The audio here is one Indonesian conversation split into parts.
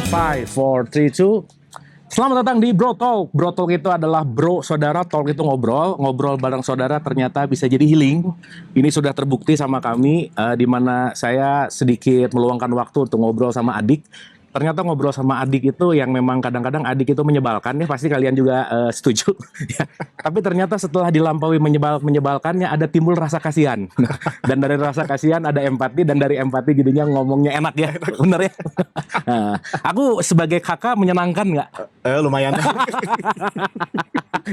Five, four, three, two. Selamat datang di Bro Talk. Bro Talk itu adalah bro, saudara, talk itu ngobrol. Ngobrol bareng saudara ternyata bisa jadi healing. Ini sudah terbukti sama kami, di mana saya sedikit meluangkan waktu untuk ngobrol sama adik. Ternyata ngobrol sama adik itu yang memang kadang-kadang adik itu menyebalkan ya, pasti kalian juga setuju. Ya. Tapi ternyata setelah dilampaui menyebalkannya ada timbul rasa kasihan. Dan dari rasa kasihan ada empati, dan dari empati jadinya ngomongnya enak ya, bener ya. Nah, aku sebagai kakak menyenangkan nggak? Lumayan.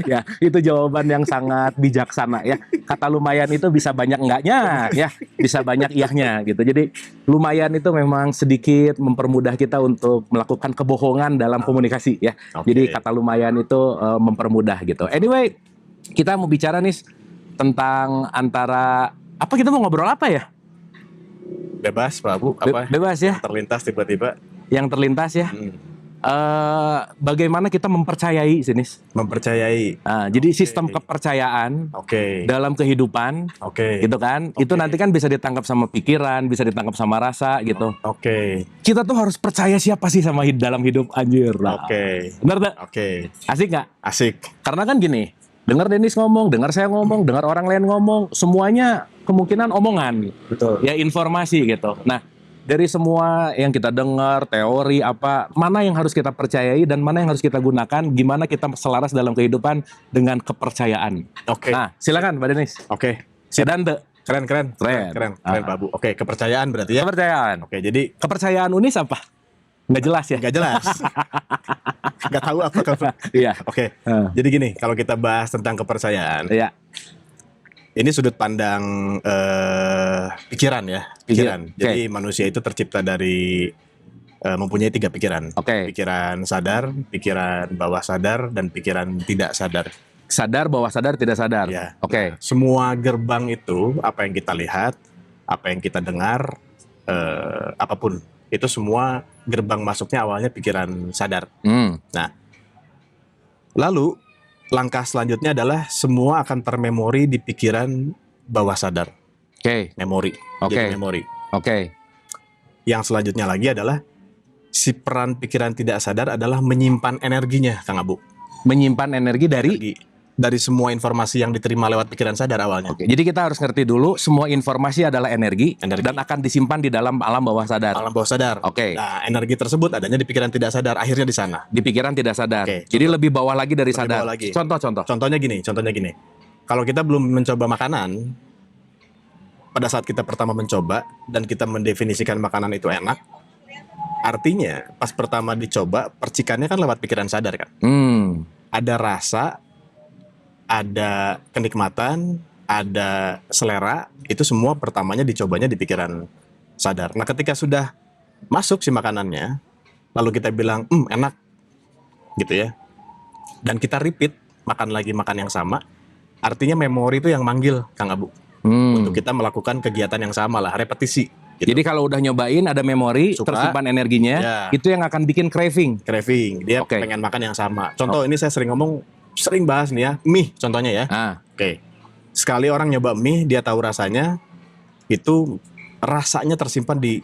Ya, itu jawaban yang sangat bijaksana ya. Kata lumayan itu bisa banyak enggaknya ya, bisa banyak iyahnya gitu. Jadi lumayan itu memang sedikit mempermudah kita untuk melakukan kebohongan dalam komunikasi ya. Okay. Jadi kata lumayan itu mempermudah gitu. Anyway, kita mau bicara nih tentang antara apa, kita mau ngobrol apa ya? Bebas, Pak Abu. Apa? Bebas ya. Terlintas tiba-tiba. Yang terlintas ya. Bagaimana kita mempercayai sini? Mempercayai. Jadi sistem kepercayaan dalam kehidupan, gitu kan? Itu nanti kan bisa ditangkap sama pikiran, bisa ditangkap sama rasa, gitu. Kita tuh harus percaya siapa sih sama dalam hidup, anjir. Benar tak? Asik nggak? Asik. Karena kan gini, dengar Dennis ngomong, dengar saya ngomong, dengar orang lain ngomong, semuanya kemungkinan omongan. Betul. Ya informasi gitu. Nah, dari semua yang kita dengar, teori apa, mana yang harus kita percayai dan mana yang harus kita gunakan, gimana kita selaras dalam kehidupan dengan kepercayaan. Nah, silakan Pak Denis. Sedante. Keren Pak Abu. Kepercayaan berarti ya? Kepercayaan. Jadi kepercayaan Unis apa? Nggak jelas ya? Nggak jelas. Nggak tahu apa. Iya. Jadi gini, kalau kita bahas tentang kepercayaan. Iya. Ini sudut pandang pikiran ya, pikiran. Jadi manusia itu tercipta dari mempunyai 3 pikiran. Pikiran sadar, pikiran bawah sadar, dan pikiran tidak sadar. Sadar, bawah sadar, tidak sadar. Ya. Semua gerbang itu, apa yang kita lihat, apa yang kita dengar, apapun itu semua gerbang masuknya awalnya pikiran sadar. Nah, lalu langkah selanjutnya adalah semua akan termemori di pikiran bawah sadar. Memori. Jadi memori. Yang selanjutnya lagi adalah si peran pikiran tidak sadar adalah menyimpan energinya, Kang Abu. Menyimpan energi dari semua informasi yang diterima lewat pikiran sadar awalnya. Jadi kita harus ngerti dulu semua informasi adalah energi dan akan disimpan di dalam alam bawah sadar. Alam bawah sadar. Nah, energi tersebut adanya di pikiran tidak sadar, akhirnya di sana. Di pikiran tidak sadar. Jadi lebih bawah lagi dari sadar. Contoh. Contohnya gini. Kalau kita belum mencoba makanan, pada saat kita pertama mencoba dan kita mendefinisikan makanan itu enak, artinya pas pertama dicoba percikannya kan lewat pikiran sadar kan. Ada rasa, ada kenikmatan, ada selera, itu semua pertamanya dicobanya di pikiran sadar. Nah, ketika sudah masuk si makanannya, lalu kita bilang, enak, gitu ya, dan kita repeat, makan yang sama, artinya memori itu yang manggil, Kang Abu, untuk kita melakukan kegiatan yang sama lah, repetisi. Jadi kalau udah nyobain ada memori, tersimpan energinya, itu yang akan bikin craving. Dia pengen makan yang sama. Contoh ini saya sering bahas nih ya, mie contohnya ya. Sekali orang nyoba mie, dia tahu rasanya, itu rasanya tersimpan di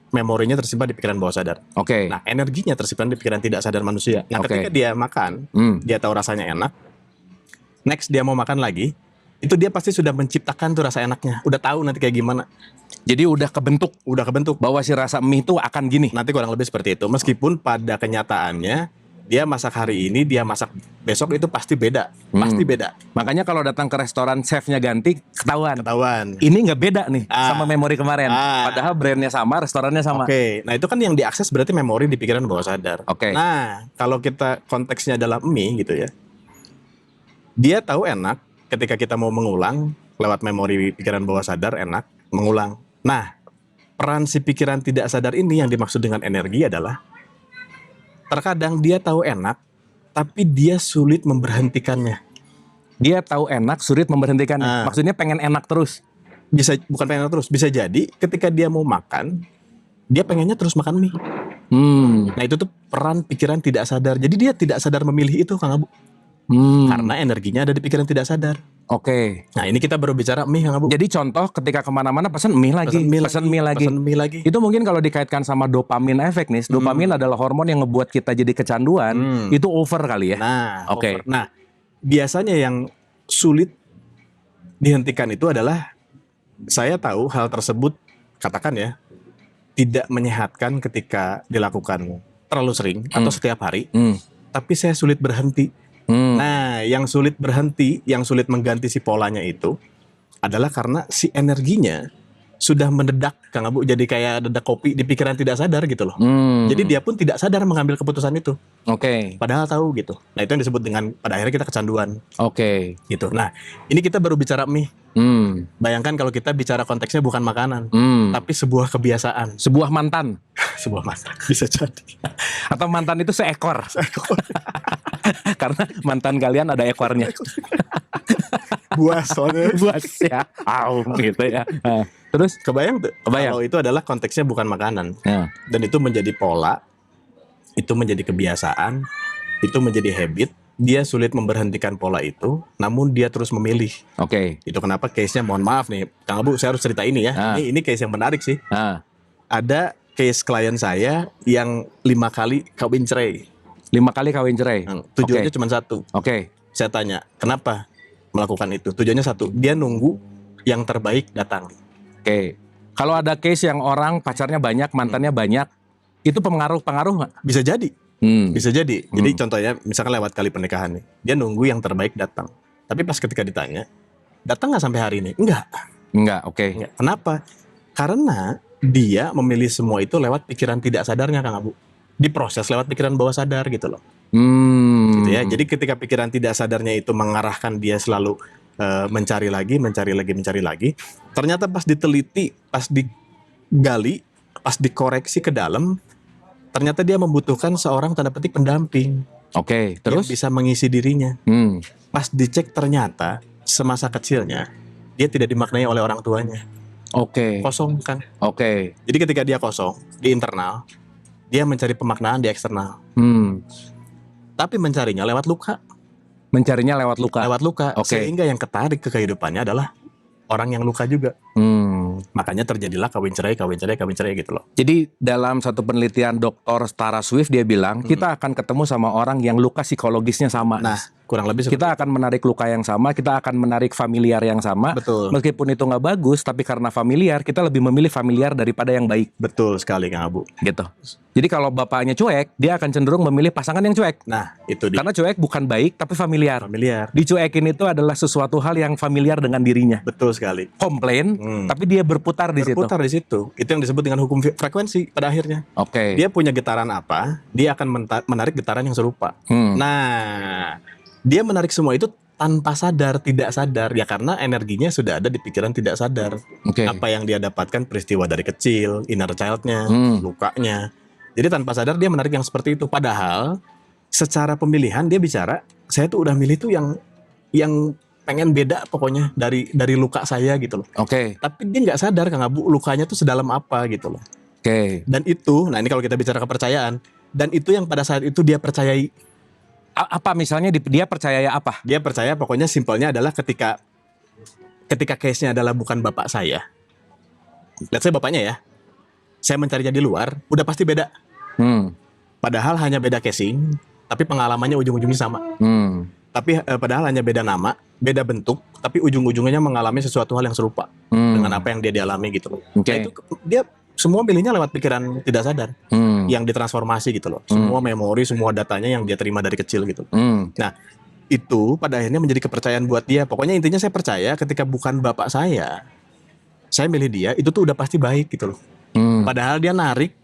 memorinya, tersimpan di pikiran bawah sadar. Nah, energinya tersimpan di pikiran tidak sadar manusia. Nah, ketika dia makan, dia tahu rasanya enak. Next dia mau makan lagi, itu dia pasti sudah menciptakan tuh rasa enaknya. Udah tahu nanti kayak gimana. Jadi udah kebentuk Udah kebentuk. bahwa si rasa mie itu akan gini. Nanti kurang lebih seperti itu. Meskipun pada kenyataannya dia masak hari ini, dia masak besok itu pasti beda. Pasti beda. Makanya kalau datang ke restoran chefnya ganti, ketahuan. Ketahuan. Ini nggak beda nih Ah. sama memori kemarin. Ah. Padahal brandnya sama, restorannya sama. Oke, nah itu kan yang diakses berarti memori di pikiran bawah sadar. Oke. Nah, kalau kita konteksnya adalah mie gitu ya, dia tahu enak ketika kita mau mengulang lewat memori pikiran bawah sadar enak mengulang. Nah, peran si pikiran tidak sadar ini yang dimaksud dengan energi adalah terkadang dia tahu enak, tapi dia sulit memberhentikannya. Dia tahu enak, sulit memberhentikan. Ah. Maksudnya pengen enak terus. Bisa bukan pengen terus, bisa jadi ketika dia mau makan, dia pengennya terus makan mie. Nah itu tuh peran pikiran tidak sadar. Jadi dia tidak sadar memilih itu, Kang Abu. Karena energinya ada di pikiran tidak sadar. Oke. Nah ini kita baru bicara mie, Kang Abu. Jadi contoh ketika kemana-mana pesan mie lagi, pesan mie lagi. Pesen mie lagi. Itu mungkin kalau dikaitkan sama dopamin efek nih. Dopamin adalah hormon yang ngebuat kita jadi kecanduan. Itu over kali ya. Nah, Oke. over. Nah, biasanya yang sulit dihentikan itu adalah saya tahu hal tersebut, katakan ya, tidak menyehatkan ketika dilakukan terlalu sering atau setiap hari, tapi saya sulit berhenti. Nah, yang sulit berhenti, yang sulit mengganti si polanya itu adalah karena si energinya sudah mendedak, Kang Abu, jadi kayak dedak kopi di pikiran tidak sadar gitu loh. Jadi dia pun tidak sadar mengambil keputusan itu. Oke. Padahal tahu gitu. Nah itu yang disebut dengan pada akhirnya kita kecanduan Oke. gitu. Nah ini kita baru bicara mie. Bayangkan kalau kita bicara konteksnya bukan makanan, tapi sebuah kebiasaan. Sebuah mantan. Sebuah masa bisa jadi. Atau mantan itu seekor. Karena mantan kalian ada ekornya. Buas soalnya. Buas ya. Au gitu ya. Nah, terus Kebayang tuh? Kebayang. Kalau itu adalah konteksnya bukan makanan. ya. Dan itu menjadi pola, itu menjadi kebiasaan, itu menjadi habit. Dia sulit memberhentikan pola itu, namun dia terus memilih. Oke. Itu kenapa case-nya, mohon maaf nih, Kang Abu, saya harus cerita ini ya. Ah. Ini case yang menarik sih. Nah, Ada case klien saya yang 5 kali kawin cerai. 5 kali kawin cerai. Tujuannya Oke. cuma satu. Oke. Saya tanya, kenapa melakukan itu? Tujuannya satu, dia nunggu yang terbaik datang. Oke. Kalau ada case yang orang pacarnya banyak, mantannya banyak, itu pengaruh nggak? Bisa jadi, Hmm. bisa jadi. Jadi contohnya, misalkan lewat kali pernikahan nih, dia nunggu yang terbaik datang. Tapi pas ketika ditanya, datang nggak sampai hari ini? Enggak. Enggak, oke. Enggak. Kenapa? Karena dia memilih semua itu lewat pikiran tidak sadarnya, Kang Abu. Diproses lewat pikiran bawah sadar gitu loh. Gitu ya. Jadi ketika pikiran tidak sadarnya itu mengarahkan dia selalu mencari lagi, ternyata pas diteliti, pas digali, pas dikoreksi ke dalam, ternyata dia membutuhkan seorang tanda petik pendamping Oke, yang terus? bisa mengisi dirinya. Hmm. Pas dicek ternyata semasa kecilnya dia tidak dimaknai oleh orang tuanya. Oke. Kosong kan. Oke. Jadi ketika dia kosong di internal, dia mencari pemaknaan di eksternal. Hmm. Tapi mencarinya lewat luka. Mencarinya lewat luka. Lewat luka. Oke. Sehingga yang ketarik ke kehidupannya adalah orang yang luka juga. Hmm. Makanya terjadilah kawin cerai gitu loh. Jadi dalam satu penelitian Dr. Tara Swift dia bilang kita akan ketemu sama orang yang luka psikologisnya sama. Nah, kurang lebih seperti Kita akan menarik luka yang sama, kita akan menarik familiar yang sama. Betul. Meskipun itu nggak bagus, tapi karena familiar, kita lebih memilih familiar daripada yang baik, betul sekali, Kang Abu. gitu. Jadi kalau bapaknya cuek, dia akan cenderung memilih pasangan yang cuek. Nah, itu dia. Karena cuek bukan baik, tapi familiar. Familiar. Dicuekin itu adalah sesuatu hal yang familiar dengan dirinya. Betul sekali. Komplain, tapi dia berputar di situ. Berputar di situ. Itu yang disebut dengan hukum frekuensi pada akhirnya. Oke. Dia punya getaran apa, dia akan menarik getaran yang serupa. Nah, dia menarik semua itu tanpa sadar, tidak sadar. Ya karena energinya sudah ada di pikiran tidak sadar. Oke. Apa yang dia dapatkan peristiwa dari kecil, inner child-nya, lukanya. Jadi tanpa sadar dia menarik yang seperti itu. Padahal secara pemilihan dia bicara, saya tuh udah milih tuh yang pengen beda pokoknya dari luka saya gitu loh. Oke. Tapi dia nggak sadar, Kang Abu, lukanya tuh sedalam apa gitu loh. Oke. Dan itu, nah ini kalau kita bicara kepercayaan, dan itu yang pada saat itu dia percayai. Apa misalnya dia percaya apa? Dia percaya pokoknya simpelnya adalah ketika case-nya adalah bukan bapak saya. Let's say bapaknya ya. Saya mencarinya di luar, udah pasti beda. Padahal hanya beda casing, tapi pengalamannya ujung-ujungnya sama. tapi padahal hanya beda nama, beda bentuk, tapi ujung-ujungnya mengalami sesuatu hal yang serupa dengan apa yang dia dialami gitu loh. Oke. Nah, itu dia semua milihnya lewat pikiran tidak sadar yang ditransformasi gitu loh. Semua memori, semua datanya yang dia terima dari kecil gitu. Nah, itu pada akhirnya menjadi kepercayaan buat dia. Pokoknya intinya saya percaya ketika bukan bapak saya milih dia, itu tuh udah pasti baik gitu loh. Padahal dia narik,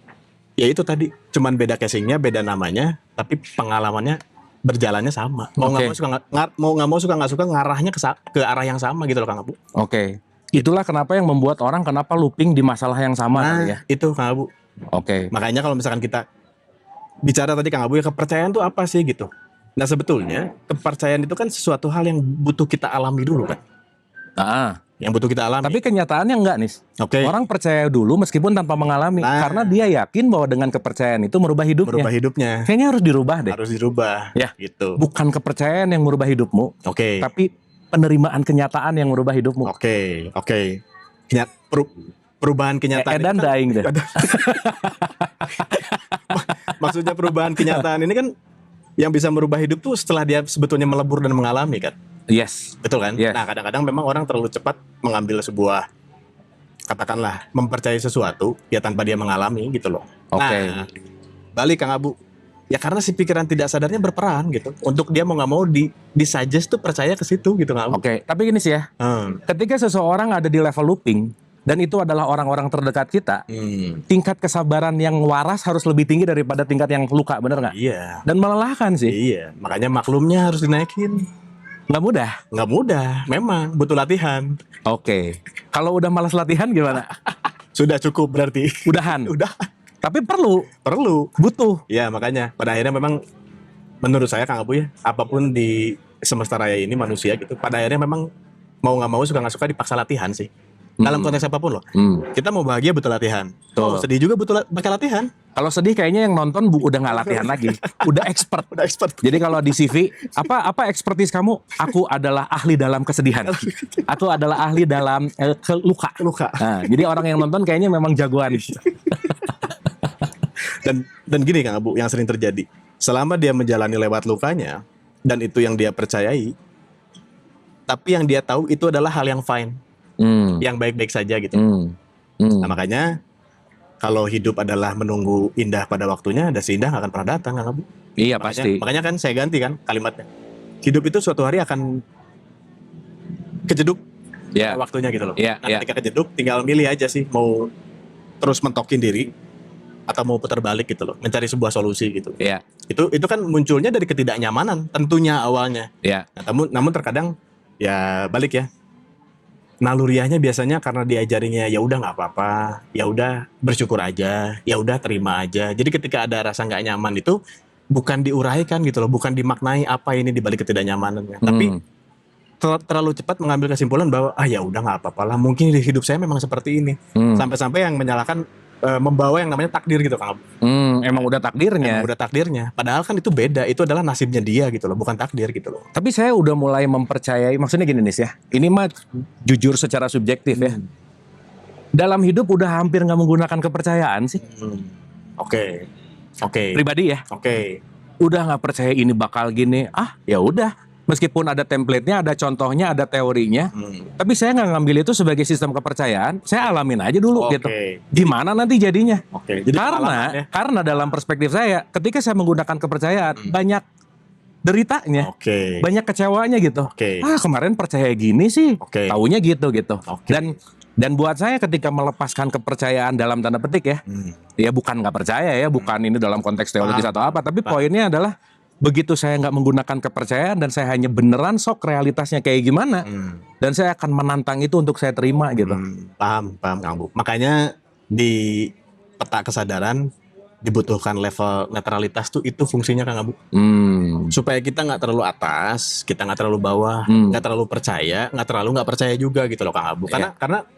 ya itu tadi, cuman beda casingnya, beda namanya, tapi pengalamannya berjalannya sama. Mau nggak Oke. mau suka nggak suka ngarahnya ke arah yang sama gitu loh Kang Abu. Oke. Itulah kenapa yang membuat orang kenapa looping di masalah yang sama kali ya. Itu Kang Abu. Oke. Makanya kalau misalkan kita bicara tadi Kang Abu ya, kepercayaan itu apa sih gitu. Nah sebetulnya kepercayaan itu kan sesuatu hal yang butuh kita alami dulu kan. Ah, Yang butuh kita alami. tapi kenyataannya enggak nih. Oke. Orang percaya dulu meskipun tanpa mengalami, Nah. karena dia yakin bahwa dengan kepercayaan itu merubah hidupnya. Merubah hidupnya. Kayaknya harus dirubah deh. Harus dirubah. Ya. Gitu. Bukan kepercayaan yang merubah hidupmu, Oke. tapi penerimaan kenyataan yang merubah hidupmu. Oke. Perubahan kenyataan Edan itu kan, daing deh. maksudnya perubahan kenyataan ini kan yang bisa merubah hidup tuh setelah dia sebetulnya melebur dan mengalami kan. Yes. Betul kan? Yes. Nah, kadang-kadang memang orang terlalu cepat mengambil sebuah, katakanlah, mempercayai sesuatu ya tanpa dia mengalami gitu loh. Oke. Nah, balik Kang Abu. Ya karena si pikiran tidak sadarnya berperan gitu. Untuk dia mau nggak mau disuggest tuh percaya ke situ gitu Kang Abu. Oke, tapi gini sih ya. Ketika seseorang ada di level looping dan itu adalah orang-orang terdekat kita, tingkat kesabaran yang waras harus lebih tinggi daripada tingkat yang luka, bener nggak? Iya. Dan melelahkan sih. Iya, makanya maklumnya harus dinaikin. Nggak mudah. Nggak mudah, memang butuh latihan. Oke. Kalau udah malas latihan gimana? Sudah cukup berarti. Udahan. Udah, Tapi perlu, butuh. ya makanya pada akhirnya memang menurut saya Kang Abu ya, apapun di semesta raya ini manusia gitu, pada akhirnya memang mau nggak mau suka nggak suka dipaksa latihan sih. Dalam konteks apapun loh. Kita mau bahagia butuh latihan. Mau sedih juga butuh pakai latihan. Kalau sedih kayaknya yang nonton udah nggak latihan lagi, udah expert. Udah expert. Jadi kalau di CV apa expertise kamu? Aku adalah ahli dalam kesedihan. Aku adalah ahli dalam luka. Luka. Nah, jadi orang yang nonton kayaknya memang jagoan. Dan gini Kang Abu, yang sering terjadi. Selama dia menjalani lewat lukanya dan itu yang dia percayai, tapi yang dia tahu itu adalah hal yang fine. Yang baik-baik saja gitu. Nah makanya kalau hidup adalah menunggu indah pada waktunya, dan seindah nggak akan pernah datang Kang Abu. Iya pasti. Makanya kan saya ganti kan kalimatnya. Hidup itu suatu hari akan kejeduk Ya. waktunya gitu loh. Iya, Nah, iya. ketika kejeduk tinggal milih aja sih mau terus mentokin diri atau mau putar balik gitu loh, mencari sebuah solusi gitu. Iya. Itu kan munculnya dari ketidaknyamanan tentunya awalnya. Iya. Nah, namun terkadang ya balik ya. Naluriahnya biasanya karena diajarinya ya udah nggak apa-apa, ya udah bersyukur aja, ya udah terima aja. Jadi ketika ada rasa nggak nyaman itu bukan diuraikan gitu loh, bukan dimaknai apa ini di balik ketidaknyamanannya. Tapi terlalu cepat mengambil kesimpulan bahwa ya udah nggak apa-apa lah, mungkin di hidup saya memang seperti ini. Sampai-sampai yang menyalahkan membawa yang namanya takdir gitu Kang Abu. Emang udah takdirnya. Emang udah takdirnya. Padahal kan itu beda, itu adalah nasibnya dia gitu loh, bukan takdir gitu loh. Tapi saya udah mulai mempercayai, maksudnya gini nih ya. Ini mah jujur secara subjektif ya. Dalam hidup udah hampir nggak menggunakan kepercayaan sih. Oke. Pribadi ya. Oke. Udah nggak percaya ini bakal gini. Ya udah. Meskipun ada template-nya, ada contohnya, ada teorinya, tapi saya nggak ngambil itu sebagai sistem kepercayaan. Saya alamin aja dulu gitu. Gimana nanti jadinya? Jadi Karena dalam perspektif saya, ketika saya menggunakan kepercayaan, banyak deritanya, banyak kecewanya gitu. Kemarin percaya gini sih, taunya gitu. Dan buat saya ketika melepaskan kepercayaan dalam tanda petik ya, ya bukan nggak percaya ya, bukan ini dalam konteks teologis atau apa, tapi poinnya adalah begitu saya nggak menggunakan kepercayaan dan saya hanya beneran sok realitasnya kayak gimana, dan saya akan menantang itu untuk saya terima gitu. Paham Kang Bu. Makanya di peta kesadaran dibutuhkan level netralitas tuh, itu fungsinya Kang Abu. Supaya kita nggak terlalu atas, kita nggak terlalu bawah, nggak terlalu percaya, nggak percaya juga gitu loh Kang Abu. Karena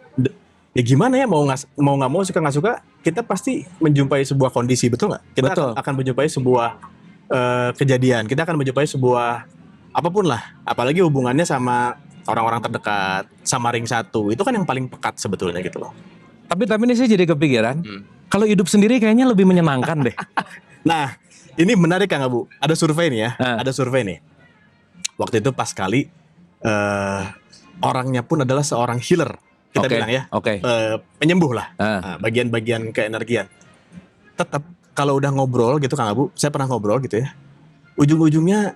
ya gimana ya, mau nggak mau suka nggak suka, kita pasti menjumpai sebuah kondisi, betul nggak? Kita akan menjumpai sebuah kejadian, kita akan menjumpai sebuah apapun lah, apalagi hubungannya sama orang-orang terdekat, sama ring satu, itu kan yang paling pekat sebetulnya gitu loh. Tapi ini saya jadi kepikiran, kalau hidup sendiri kayaknya lebih menyenangkan deh. Nah, ini menarik Kang Abu. Ada survei nih ya, ada survei nih. waktu itu pas kali orangnya pun adalah seorang healer, kita Oke, bilang ya, oke. penyembuh lah. Ah. Nah, bagian-bagian keenergian. Tetap kalau udah ngobrol gitu Kang Abu, saya pernah ngobrol gitu ya. Ujung-ujungnya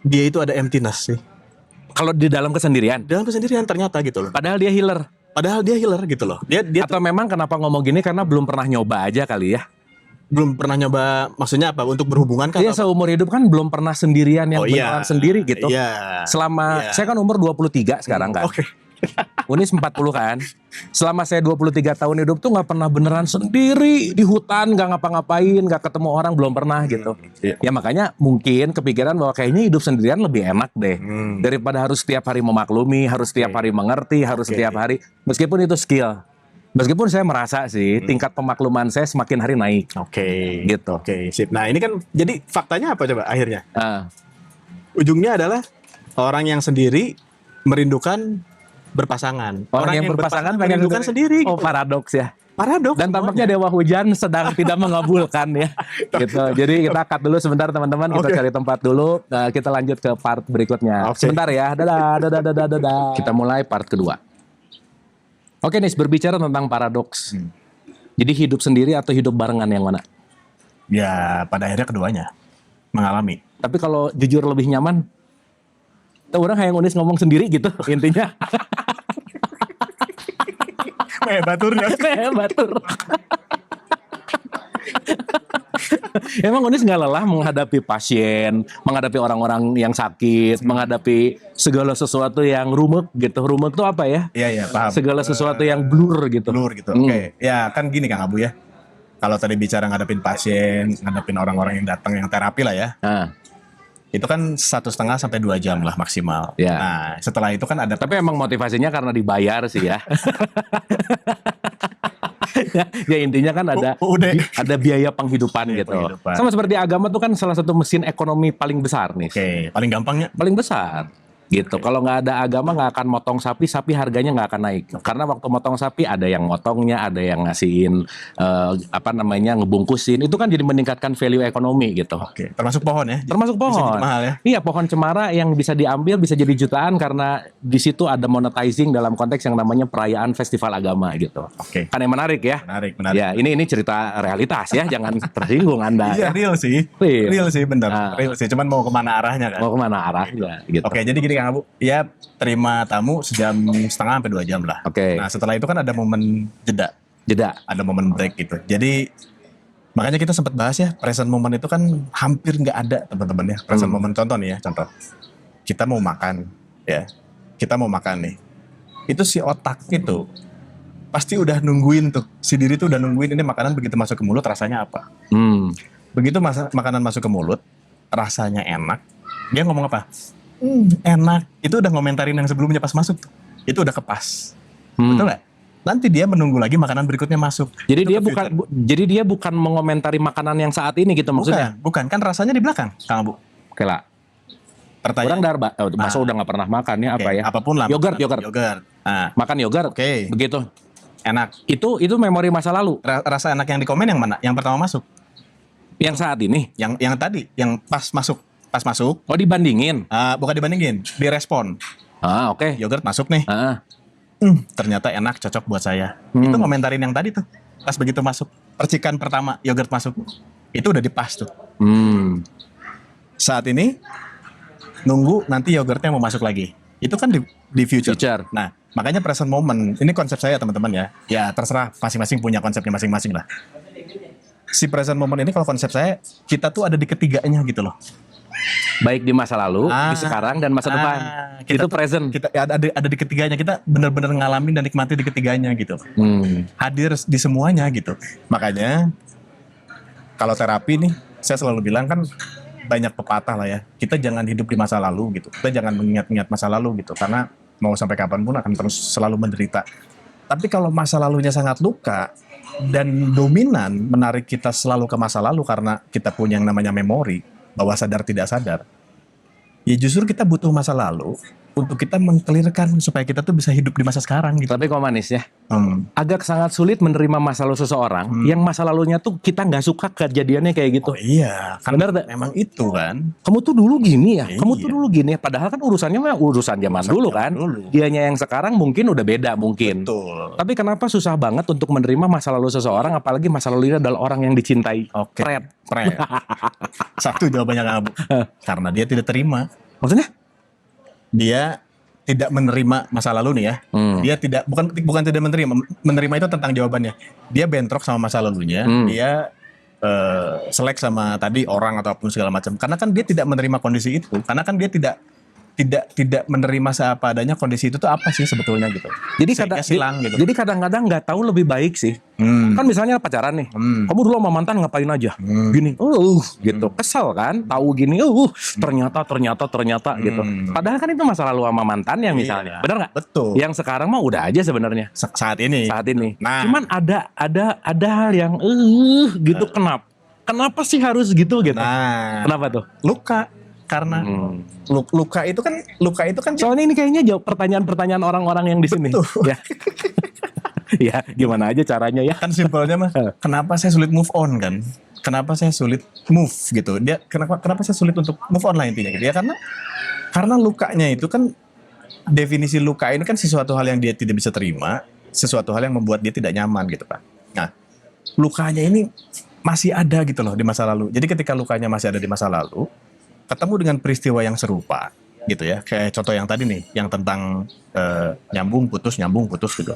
dia itu ada emptiness sih. Kalau di dalam kesendirian, Dalam kesendirian ternyata gitu loh. padahal dia healer. Padahal dia healer gitu loh. Dia Atau memang kenapa ngomong gini karena belum pernah nyoba aja kali ya? belum pernah nyoba, maksudnya apa? Untuk berhubungan kan? Dia seumur hidup kan belum pernah sendirian yang beneran sendiri gitu. Iya. Selama Iya. saya kan umur 23 sekarang kan. Oke. Unis 40 kan. Selama saya 23 tahun hidup tuh nggak pernah beneran sendiri di hutan, nggak ngapa-ngapain, nggak ketemu orang, belum pernah gitu. Iya. Ya makanya mungkin kepikiran bahwa kayaknya hidup sendirian lebih enak deh. Daripada harus setiap hari memaklumi, harus setiap hari mengerti, harus setiap hari. Meskipun itu skill. Meskipun saya merasa sih tingkat pemakluman saya semakin hari naik. Oke. Gitu. Oke, sip. Nah, ini kan jadi faktanya apa coba akhirnya? Ah, Ujungnya adalah orang yang sendiri merindukan berpasangan. orang yang berpasangan pengen merindukan sendiri. Oh, gitu. paradoks ya. Paradoks. Dan tampaknya dewa hujan sedang tidak mengabulkan ya. Gitu. Jadi kita cut dulu sebentar teman-teman, kita Oke. cari tempat dulu. Nah, kita lanjut ke part berikutnya. Oke. Sebentar ya. Dadah, dadah, dadah, dadah. Kita mulai part kedua. Oke nih, berbicara tentang paradoks. Jadi hidup sendiri atau hidup barengan yang mana? Ya, pada akhirnya keduanya mengalami. Tapi kalau jujur lebih nyaman, tuh orang kayak Unis ngomong sendiri gitu intinya. Baturnya. Batur. Emang Unis nggak lelah menghadapi pasien, menghadapi orang-orang yang sakit, menghadapi segala sesuatu yang rumek gitu. Rumek tuh apa ya? Iya, iya, paham. Segala sesuatu yang blur gitu. Blur gitu. Oke. Ya, kan gini Kang Abu ya. Kalau tadi bicara ngadepin pasien, ngadepin orang-orang yang datang yang terapi lah ya. Nah, Itu kan 1,5 sampai 2 jam lah maksimal. Ya. Nah, setelah itu kan ada tapi emang motivasinya karena dibayar sih ya. Ya intinya kan Udah. ada biaya penghidupan Biaya gitu. penghidupan. Sama seperti agama tuh kan salah satu mesin ekonomi paling besar nih. Oke, paling gampangnya Paling besar gitu. Kalau nggak ada agama nggak akan motong sapi, sapi harganya nggak akan naik. Karena waktu motong sapi ada yang motongnya, ada yang ngasihin ngebungkusin. Itu kan jadi meningkatkan value ekonomi gitu. Oke, termasuk pohon ya. Termasuk Bisa pohon. jadi mahal ya. Iya, pohon cemara yang bisa diambil bisa jadi jutaan karena di situ ada monetizing dalam konteks yang namanya perayaan festival agama gitu. Oke. Kan yang menarik ya. Menarik. Ya, ini cerita realitas ya, jangan tersinggung Anda. Iya, Ya. real sih. Real. Real sih, bener. Ah. Real sih, cuman mau kemana arahnya kan. Mau kemana arahnya gitu. Oke, jadi gini Kang Abu. Ya, terima tamu sejam setengah sampai 2 jam lah. Oke. Nah, setelah itu kan ada momen jeda. Jeda. Ada momen break gitu. Jadi makanya kita sempat bahas ya, present moment itu kan hampir nggak ada teman-teman ya. Present moment, contoh nih ya, contoh. Kita mau makan ya. Kita mau makan nih. Itu si otak itu pasti udah nungguin tuh. Si diri tuh udah nungguin ini makanan begitu masuk ke mulut rasanya apa. Begitu makanan masuk ke mulut, rasanya enak. Dia ngomong apa? Enak. Itu udah ngomentarin yang sebelumnya pas masuk. Itu udah kepas. Betul nggak? Nanti dia menunggu lagi makanan berikutnya masuk. Jadi Itu dia ke future. jadi dia bukan mengomentari makanan yang saat ini gitu maksudnya. Bukan. Kan rasanya di belakang, Kang Abu. Oke lah. Orang Pertanyaan. bakso udah nggak pernah makan ya apa ya? Apapun lah. Yogurt. Nah, Makan yogurt. Oke. Begitu. enak. Itu memori masa lalu. Rasa enak yang di komen yang mana? Yang pertama masuk. Yang saat ini. Yang tadi, yang pas masuk. Pas masuk, Oh, dibandingin. bukan dibandingin, direspon. Ah, oke. Yogurt masuk nih. Ah. Ternyata enak, cocok buat saya. Itu ngomentarin yang tadi tuh. Pas begitu masuk, percikan pertama yogurt masuk, itu udah dipas tuh. Saat ini nunggu nanti yogurtnya mau masuk lagi. Itu kan di future. Nah, makanya present moment. Ini konsep saya teman-teman ya. Ya terserah masing-masing punya konsepnya masing-masing lah. Si present moment ini kalau konsep saya, kita tuh ada di ketiganya gitu loh. Baik di masa lalu, di sekarang dan masa depan. Itu present. Kita ada di ketiganya. Kita benar-benar ngalamin dan nikmati di ketiganya gitu. Hadir di semuanya gitu. Makanya kalau terapi nih, saya selalu bilang kan banyak pepatah lah ya. Kita jangan hidup di masa lalu gitu. Kita jangan mengingat-ingat masa lalu gitu. Karena mau sampai kapanpun akan terus selalu menderita. Tapi kalau masa lalunya sangat luka dan dominan menarik kita selalu ke masa lalu karena kita punya yang namanya memori, bahwa sadar tidak sadar, ya justru kita butuh masa lalu untuk kita mengkelirkan supaya kita tuh bisa hidup di masa sekarang gitu. Tapi kok manis ya? Hmm. Agak sangat sulit menerima masa lalu seseorang yang masa lalunya tuh kita nggak suka kejadiannya kayak gitu. Oh iya, kan Bener tak? memang itu kan. Kamu tuh dulu gini ya, kamu Iya. tuh dulu gini ya. Padahal kan urusannya mah urusan zaman dulu kan. dulu. Dianya yang sekarang mungkin udah beda mungkin. Betul. Tapi kenapa susah banget untuk menerima masa lalu seseorang, apalagi masa lalu ini adalah orang yang dicintai? Oke. Pret. Satu jawabannya Kang Abu. Karena dia tidak terima. Maksudnya? Dia tidak menerima masa lalu nih ya. Dia tidak bukan tidak menerima itu tentang jawabannya. Dia bentrok sama masa lalunya. Dia selek sama tadi orang ataupun segala macam. Karena kan dia tidak menerima kondisi itu. Karena kan dia tidak menerima seapa adanya kondisi itu tuh apa sih sebetulnya gitu. Jadi Sehingga silang gitu. Jadi kadang-kadang nggak tahu lebih baik sih. Kan misalnya pacaran nih, kamu dulu sama mantan ngapain aja, gini, gitu, kesel kan, tahu gini, ternyata gitu. Padahal kan itu masa lalu sama mantan yang misalnya, benar nggak? Betul. Yang sekarang mah udah aja sebenarnya Saat ini. Nah. Cuman ada hal yang gitu, kenapa sih harus gitu gitu? Nah. Kenapa tuh? Luka. Karena luka itu kan Soalnya ini kayaknya jawab pertanyaan-pertanyaan orang-orang yang di sini. Ya. Ya, gimana aja caranya ya? kan simpelnya mah kenapa saya sulit move on kan? Kenapa saya sulit move gitu? Dia kenapa saya sulit untuk move on lah intinya gitu ya, karena lukanya itu kan, definisi luka ini kan sesuatu hal yang dia tidak bisa terima, sesuatu hal yang membuat dia tidak nyaman gitu kan. Nah, lukanya ini masih ada gitu loh di masa lalu. Jadi ketika lukanya masih ada di masa lalu, ketemu dengan peristiwa yang serupa gitu ya, kayak contoh yang tadi nih, yang tentang nyambung putus gitu.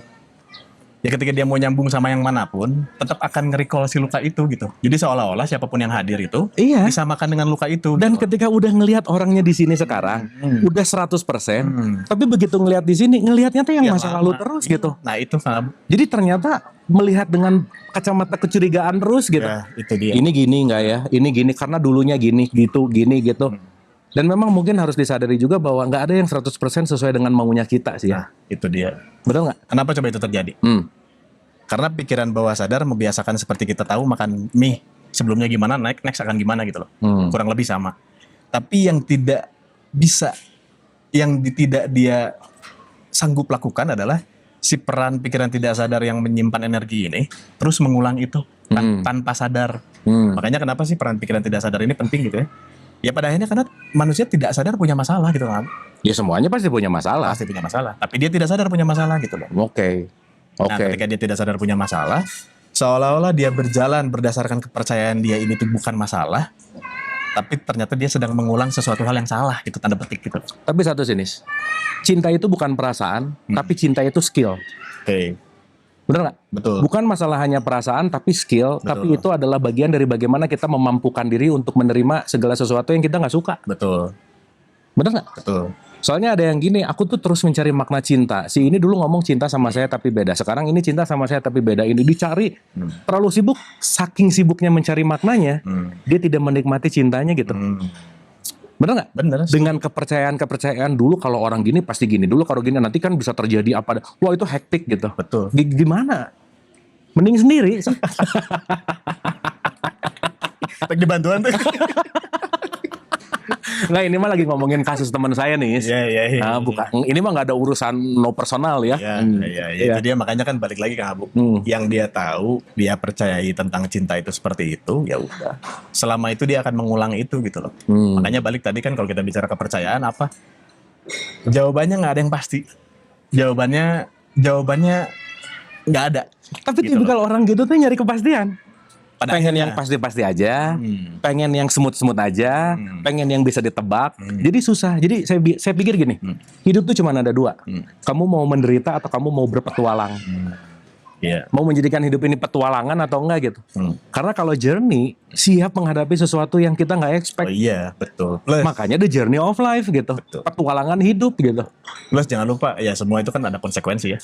Ya ketika dia mau nyambung sama yang manapun, tetap akan nge-recall si luka itu gitu. Jadi seolah-olah siapapun yang hadir itu Iya. disamakan dengan luka itu. Dan gitu. ketika udah ngelihat orangnya di sini sekarang, udah 100%, tapi begitu ngelihat di sini, ngelihatnya tuh yang masa lalu terus gitu. Nah itu kan, Jadi ternyata melihat dengan kacamata kecurigaan terus gitu. ya, itu dia. Ini gini nggak ya? Ini gini karena dulunya gini gitu. Dan memang mungkin harus disadari juga bahwa nggak ada yang 100% sesuai dengan maunya kita sih ya. Nah, itu dia. Betul nggak? Kenapa coba itu terjadi? Karena pikiran bawah sadar membiasakan seperti kita tahu makan mie sebelumnya gimana, next akan gimana gitu loh. Kurang lebih sama. Tapi yang tidak tidak dia sanggup lakukan adalah si peran pikiran tidak sadar yang menyimpan energi ini terus mengulang itu tanpa sadar. Makanya kenapa sih peran pikiran tidak sadar ini penting gitu ya? Ya pada akhirnya karena manusia tidak sadar punya masalah gitu kan. Ya semuanya pasti punya masalah. Pasti punya masalah. Tapi dia tidak sadar punya masalah gitu loh. Oke. Nah ketika dia tidak sadar punya masalah, seolah-olah dia berjalan berdasarkan kepercayaan dia ini tuh bukan masalah, tapi ternyata dia sedang mengulang sesuatu hal yang salah gitu, tanda petik gitu. Tapi satu sinis, cinta itu bukan perasaan, tapi cinta itu skill. Oke. Bener nggak? Betul. Bukan masalah hanya perasaan, tapi skill. Betul. Tapi itu adalah bagian dari bagaimana kita memampukan diri untuk menerima segala sesuatu yang kita nggak suka. Betul. Bener nggak? Betul. Soalnya ada yang gini, aku tuh terus mencari makna cinta. Si ini dulu ngomong cinta sama saya tapi beda. Sekarang ini cinta sama saya tapi beda. Ini dicari. Terlalu sibuk, saking sibuknya mencari maknanya, dia tidak menikmati cintanya gitu. Bener nggak? Bener. Dengan kepercayaan dulu kalau orang gini pasti gini. Dulu kalau gini nanti kan bisa terjadi apa. Wah itu hektik gitu. Betul. Gimana? Mending sendiri. Tak dibantuan tuh. Nggak, ini mah lagi ngomongin kasus teman saya nih. Iya. Nah, bukan. Ini mah nggak ada urusan no personal ya. Iya. Itu dia, makanya kan balik lagi Kang Abu. Yang dia tahu, dia percayai tentang cinta itu seperti itu, ya udah. Selama itu dia akan mengulang itu gitu loh. Makanya balik tadi kan kalau kita bicara kepercayaan apa? Jawabannya nggak ada yang pasti. Jawabannya nggak ada. Tapi Gitu tipikal orang gitu tuh nyari kepastian. Pada Pengen akhirnya. yang pasti-pasti aja, pengen yang semut-semut aja, pengen yang bisa ditebak. Jadi susah. Jadi saya pikir gini, hidup tuh cuma ada dua. Kamu mau menderita atau kamu mau berpetualang. Iya. Mau menjadikan hidup ini petualangan atau enggak gitu. Karena kalau journey, siap menghadapi sesuatu yang kita nggak Oh expect. iya, betul. Makanya the journey of life gitu. Betul. Petualangan hidup gitu. Plus jangan lupa ya semua itu kan ada konsekuensi ya.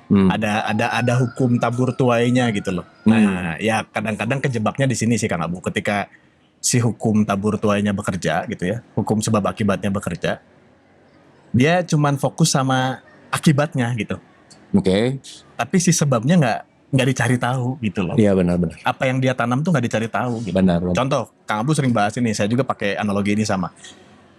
Ada hukum tabur tuainya gitu loh. Nah, ya kadang-kadang kejebaknya di sini sih Kang Abu. Ketika si hukum tabur tuainya bekerja gitu ya, hukum sebab akibatnya bekerja, dia cuman fokus sama akibatnya gitu. Oke. Tapi si sebabnya nggak dicari tahu gitu loh. Iya benar-benar. Apa yang dia tanam tuh nggak dicari tahu gitu. Benar. Contoh, Kang Abu sering bahas ini, saya juga pakai analogi ini sama.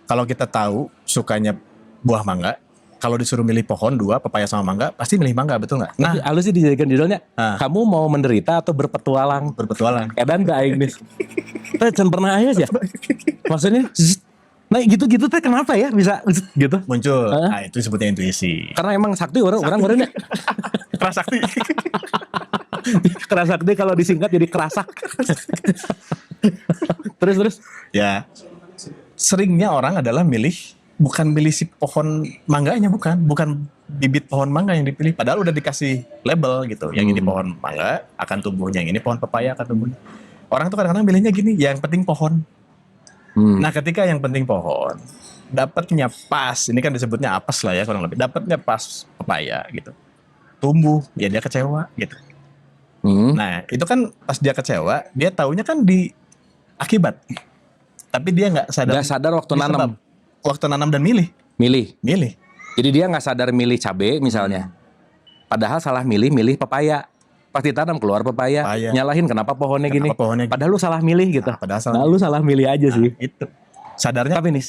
Kalau kita tahu sukanya buah mangga. Kalau disuruh milih pohon 2, pepaya sama mangga, pasti milih mangga, betul nggak? Nah, Lalu sih dijadikan judulnya, kamu mau menderita atau berpetualang? berpetualang. Edan gak aing nih. Teh can pernah aya ya. Maksudnya nah gitu-gitu teh kenapa ya bisa gitu? Muncul. Nah, itu disebutnya intuisi. Karena emang sakti orang barunya. Keras sakti. Keras sakti kalau disingkat jadi kerasak. terus. Ya. Seringnya orang adalah bukan milih si pohon mangganya, bukan bibit pohon mangga yang dipilih, padahal udah dikasih label gitu. Yang ini pohon mangga akan tumbuhnya, yang ini pohon pepaya akan tumbuh. Orang tuh kadang-kadang milihnya gini, yang penting pohon. Nah, ketika yang penting pohon, dapatnya pas, ini kan disebutnya apes lah ya kurang lebih. Dapatnya pas pepaya gitu. Tumbuh, ya dia kecewa gitu. Nah, itu kan pas dia kecewa, dia taunya kan di akibat. Tapi dia nggak sadar waktu di nanam. sebab. Waktu nanam dan milih. Jadi dia nggak sadar milih cabe misalnya. Padahal salah milih pepaya. Pas ditanam keluar pepaya. Nyalahin kenapa pohonnya gini. Padahal lu salah milih gitu. Lu salah milih aja sih. Itu. Sadarnya. Tapi nih,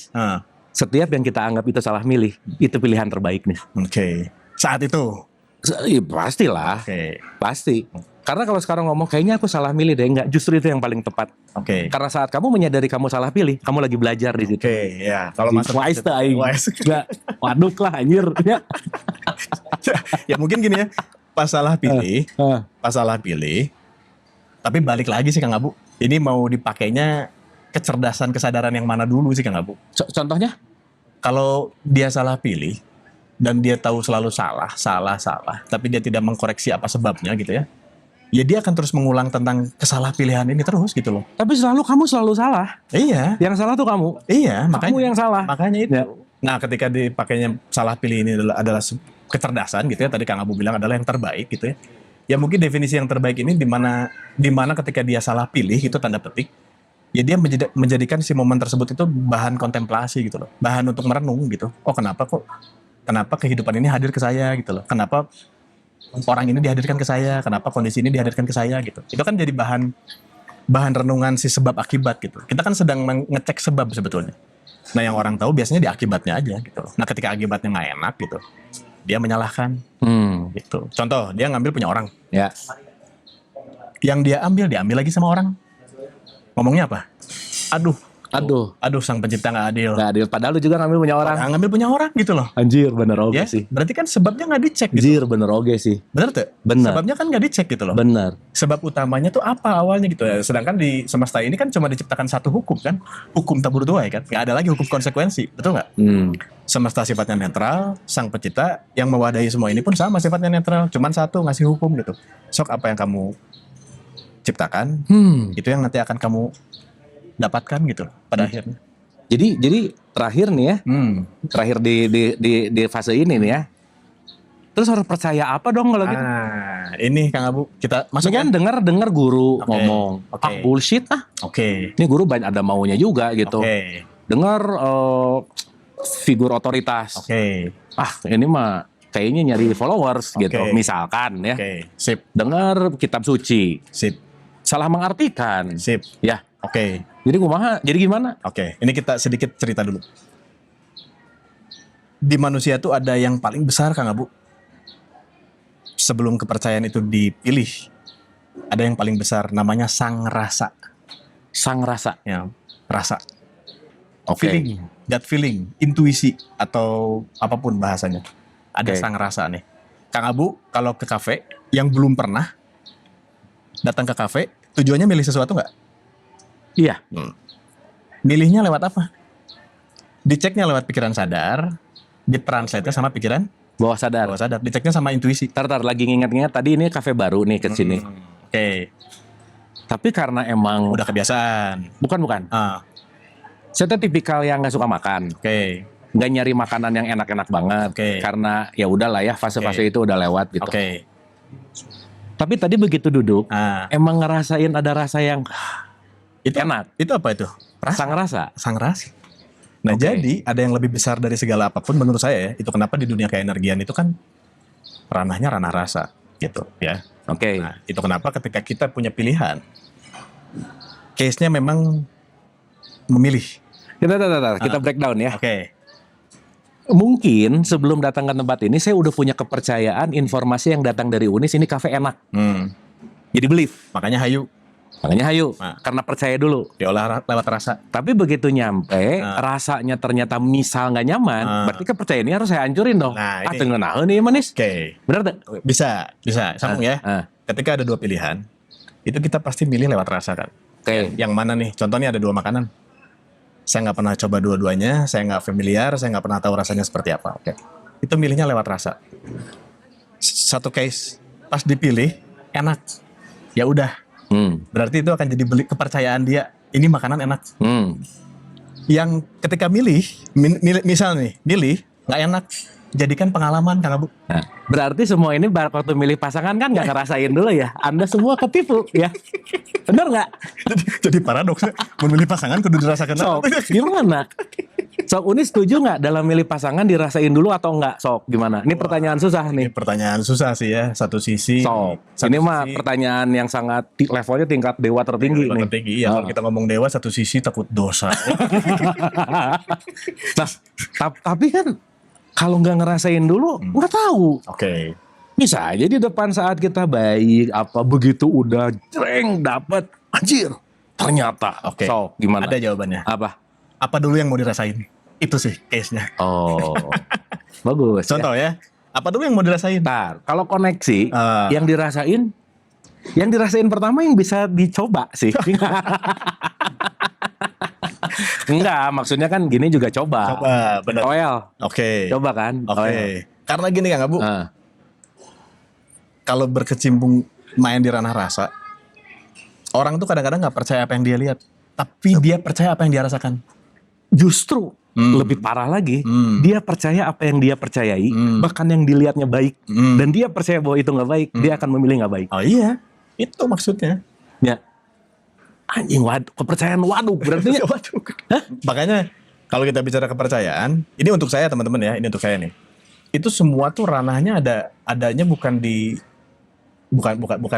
setiap yang kita anggap itu salah milih, itu pilihan terbaik nih. Oke. Saat itu. Pastilah. Pasti. Karena kalau sekarang ngomong kayaknya aku salah milih deh, enggak, justru itu yang paling tepat. Karena saat kamu menyadari kamu salah pilih, kamu lagi belajar di situ. Ya. Kalau masuk wise tuh aing. Enggak, waduk lah anjir. Ya mungkin gini ya, pas salah pilih, tapi balik lagi sih Kang Abu. Ini mau dipakainya kecerdasan, kesadaran yang mana dulu sih Kang Abu? Contohnya? Kalau dia salah pilih, dan dia tahu selalu salah, tapi dia tidak mengkoreksi apa sebabnya gitu ya. Ya dia akan terus mengulang tentang kesalah pilihan ini terus gitu loh. Tapi kamu selalu salah. Iya. Yang salah tuh kamu. Iya, makanya. Kamu yang salah. Makanya itu. Ya. Nah, ketika dipakainya salah pilih ini adalah kecerdasan gitu ya. Tadi Kang Abu bilang adalah yang terbaik gitu ya. Ya mungkin definisi yang terbaik ini di mana ketika dia salah pilih itu tanda petik. Ya dia menjadikan si momen tersebut itu bahan kontemplasi gitu loh. Bahan untuk merenung gitu. Oh, kenapa kehidupan ini hadir ke saya gitu loh. Kenapa orang ini dihadirkan ke saya, kenapa kondisi ini dihadirkan ke saya gitu. Itu kan jadi bahan renungan si sebab akibat gitu. Kita kan sedang ngecek sebab sebetulnya. Nah, yang orang tahu biasanya di akibatnya aja gitu. Nah, ketika akibatnya nggak enak gitu, dia menyalahkan. Gitu. Contoh, dia ngambil punya orang. Ya. Yang dia diambil lagi sama orang. Ngomongnya apa? Aduh, sang pencipta nggak adil. Nggak adil. Padahal lu juga ngambil punya orang. Ngambil punya orang gitu loh. Anjir, bener oge Ya, sih. berarti kan sebabnya nggak dicek gitu. Anjir, bener oge sih. Bener tuh? Bener. Sebabnya kan nggak dicek gitu loh. Bener. Sebab utamanya tuh apa awalnya gitu ya. Sedangkan di semesta ini kan cuma diciptakan satu hukum kan. Hukum tabur tuai kan. Nggak ada lagi hukum konsekuensi. Betul nggak? Semesta sifatnya netral. Sang pencipta yang mewadahi semua ini pun sama sifatnya netral. Cuman satu ngasih hukum gitu. Sok apa yang kamu ciptakan, itu yang nanti akan kamu dapatkan gitu pada akhirnya. Jadi terakhir nih ya, terakhir di fase ini nih ya. Terus harus percaya apa dong kalau gitu? Ini Kang Abu, kita masuk kan dengar guru ngomong, bullshit ah. Ini guru banyak ada maunya juga gitu. Dengar figur otoritas. Ini mah kayaknya nyari followers gitu, misalkan ya. Sip. Dengar kitab suci. Sip. Salah mengartikan. Sip. Ya. Jadi kumaha? Jadi gimana? Ini kita sedikit cerita dulu. Di manusia tuh ada yang paling besar Kang Abu. Sebelum kepercayaan itu dipilih, ada yang paling besar namanya sang rasa. Sang rasa. Ya, rasa. Feeling, gut feeling, intuisi atau apapun bahasanya. Ada sang rasa nih. Kang Abu kalau ke kafe yang belum pernah datang ke kafe, tujuannya milih sesuatu nggak? Iya. Milihnya lewat apa? Diceknya lewat pikiran sadar, ditranslate-nya sama pikiran bawah sadar. Diceknya sama intuisi. Tar lagi nginget-nginget tadi ini kafe baru nih ke sini. Tapi karena emang udah kebiasaan. Bukan. Saya tuh tipikal yang nggak suka makan. Nggak nyari makanan yang enak-enak banget. Karena ya udahlah ya fase-fase itu udah lewat gitu. Tapi tadi begitu duduk, emang ngerasain ada rasa yang itu enak. Itu apa itu? Sang rasa. Nah, jadi ada yang lebih besar dari segala apapun menurut saya ya. Itu kenapa di dunia keenergian itu kan ranahnya ranah rasa gitu ya. Nah, itu kenapa ketika kita punya pilihan, case-nya memang memilih. Kita breakdown ya. Mungkin sebelum datang ke tempat ini saya udah punya kepercayaan informasi yang datang dari Unis ini kafe enak. Jadi believe. Makanya hayu Makanya hayu, Nah. karena percaya dulu. diolah lewat rasa. Tapi begitu nyampe, Nah. rasanya ternyata misal nggak nyaman, berarti kepercayaan ini harus saya hancurin dong. Nah, ini. Tengah nahan nih manis. Oke. Bener tak? Bisa sambung ya. Ketika ada dua pilihan, itu kita pasti milih lewat rasa kan. Oke. Yang mana nih? Contohnya ada dua makanan. Saya nggak pernah coba dua-duanya, saya nggak familiar, saya nggak pernah tahu rasanya seperti apa. Oke. Itu milihnya lewat rasa. Satu case, pas dipilih enak, ya udah. Berarti itu akan jadi kepercayaan dia. Ini makanan enak. Yang ketika misal nih, milih nggak enak, jadikan pengalaman Kang Abu. Nah, berarti semua ini waktu milih pasangan kan nggak ngerasain dulu ya. Anda semua ketipu ya. Bener nggak? Jadi paradoks. Memilih pasangan kudu dirasakan. Sok, gimana? Sok, Uni setuju nggak dalam milih pasangan dirasain dulu atau nggak? Sok, gimana? Ini pertanyaan susah Ini nih. pertanyaan susah sih ya. Satu sisi. Sok, satu ini mah sisi- pertanyaan yang sangat levelnya tingkat dewa tertinggi Dewa nih. tertinggi. Iya, kalau kita ngomong dewa, satu sisi takut dosa. Nah, tapi kan kalau nggak ngerasain dulu nggak tahu. Oke. Bisa aja di depan saat kita baik apa begitu udah jreng dapat anjir ternyata. Oke. Sok, gimana? Ada jawabannya. Apa? Apa dulu yang mau dirasain? Itu sih case-nya. Oh, bagus. Contoh ya. Apa dulu yang mau dirasain? Ntar, kalau koneksi Ah. yang dirasain pertama yang bisa dicoba sih. Enggak, maksudnya kan gini juga coba. Coba, benar. Oel, Oke. coba kan? Oke. Oel. Karena gini Kang Abu, Ah, kalau berkecimpung main di ranah rasa, orang tuh kadang-kadang nggak percaya apa yang dia lihat, tapi dia percaya apa yang dia rasakan. justru lebih parah lagi, dia percaya apa yang dia percayai, bahkan yang dilihatnya baik, dan dia percaya bahwa itu nggak baik, dia akan memilih nggak baik. Oh iya, itu maksudnya. Ya, anjing waduh, kepercayaan waduh berarti. Waduh. Makanya kalau kita bicara kepercayaan, ini untuk saya teman-teman ya, ini untuk saya nih. Itu semua tuh ranahnya adanya bukan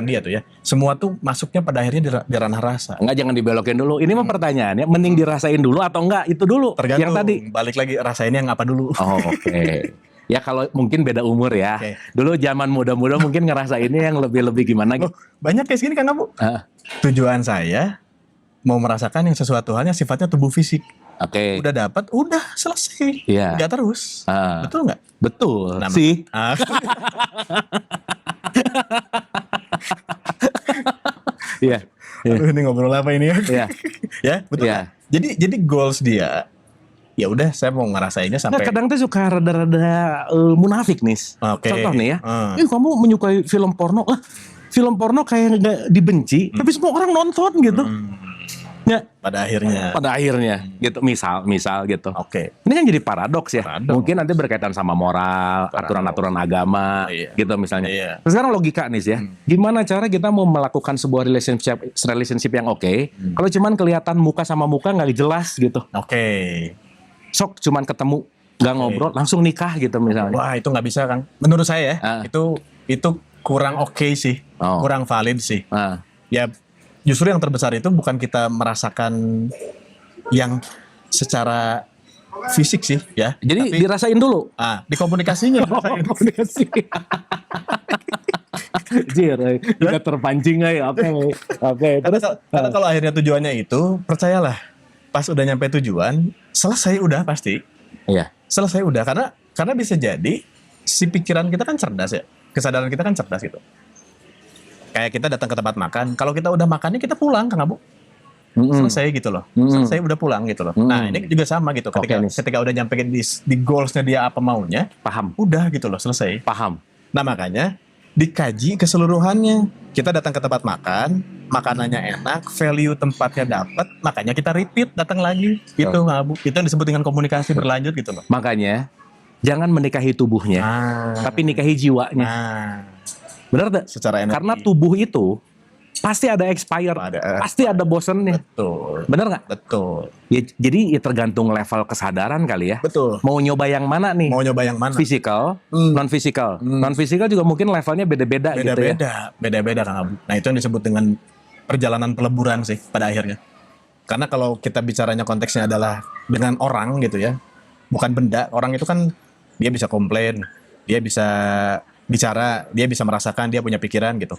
dia tuh ya. Semua tuh masuknya pada akhirnya di ranah rasa. Enggak, jangan dibelokin dulu. Ini mah pertanyaannya, mending dirasain dulu atau enggak? Itu dulu. Tergantung. Yang tadi. Balik lagi rasainnya yang apa dulu. Oh, oke. Ya kalau mungkin beda umur ya. Oke. Dulu zaman muda-muda mungkin ngerasainnya yang lebih-lebih gimana Oh, gitu. banyak kayak gini Kang Abu. Ah, Tujuan saya mau merasakan yang sesuatu halnya sifatnya tubuh fisik. Oke. Udah dapat, udah selesai. Iya. Nggak terus. Ah, Betul nggak? betul Nah, sih. Ah, Iya. Iya. aduh, ini ngobrol apa ini ya? Iya. Ya, betul. Iya. nggak? Jadi goals dia, ya udah saya mau ngerasainnya Nah, sampai. kadang tuh suka rada-rada munafik nih. Oke. Contoh nih ya. Ah. Kamu menyukai film porno. Film porno kayak nggak dibenci, tapi semua orang nonton gitu. Ya, Pada akhirnya. pada akhirnya gitu, misal gitu. Oke. Ini kan jadi paradoks ya. Paradoks. Mungkin nanti berkaitan sama moral, aturan-aturan agama, Iya. gitu misalnya. Iya. Terus sekarang logika nih ya. Gimana cara kita mau melakukan sebuah relationship yang oke? Kalau cuman kelihatan muka sama muka nggak jelas gitu. Oke. Sok cuman ketemu, nggak ngobrol, langsung nikah gitu misalnya. Wah, itu nggak bisa Kang. Menurut saya ya, Ah. itu kurang oke sih. Oh. Kurang valid sih. Nah, Ya justru yang terbesar itu bukan kita merasakan yang secara fisik sih ya. jadi Tapi, dirasain dulu. di komunikasinya. Komunikasi. Jir, udah terpancing aja. Oke. Terus Karena kalau akhirnya tujuannya itu, percayalah, pas udah nyampe tujuan, selesai udah pasti. iya. Selesai udah karena bisa jadi si pikiran kita kan cerdas ya. Kesadaran kita kan cerdas gitu. Kayak kita datang ke tempat makan, kalau kita udah makannya kita pulang Kang Abu. Selesai gitu loh. Selesai udah pulang gitu loh. Nah, ini juga sama gitu. Oke, nih. Ketika udah nyampe di goalsnya dia apa maunya, Paham, udah gitu loh, selesai. paham. Nah, makanya dikaji keseluruhannya. Kita datang ke tempat makan, makanannya enak, value tempatnya dapat, makanya kita repeat datang lagi. Itu Kang Abu. Itu yang disebut dengan komunikasi berlanjut gitu loh. Makanya jangan menikahi tubuhnya, tapi nikahi jiwanya. Benar tak? Secara energi. Karena tubuh itu pasti ada expire, pasti ada bosennya. Betul. Bener nggak? Betul. Ya, jadi ya tergantung level kesadaran kali ya. Betul. Mau nyoba yang mana nih? Mau nyoba yang mana? Physical, non physical. Non physical juga mungkin levelnya beda-beda gitu ya. Beda-beda Kang Abu. Nah, itu yang disebut dengan perjalanan peleburan sih pada akhirnya. Karena kalau kita bicaranya konteksnya adalah dengan orang gitu ya, bukan benda. Orang itu kan dia bisa komplain, dia bisa bicara, dia bisa merasakan, dia punya pikiran gitu.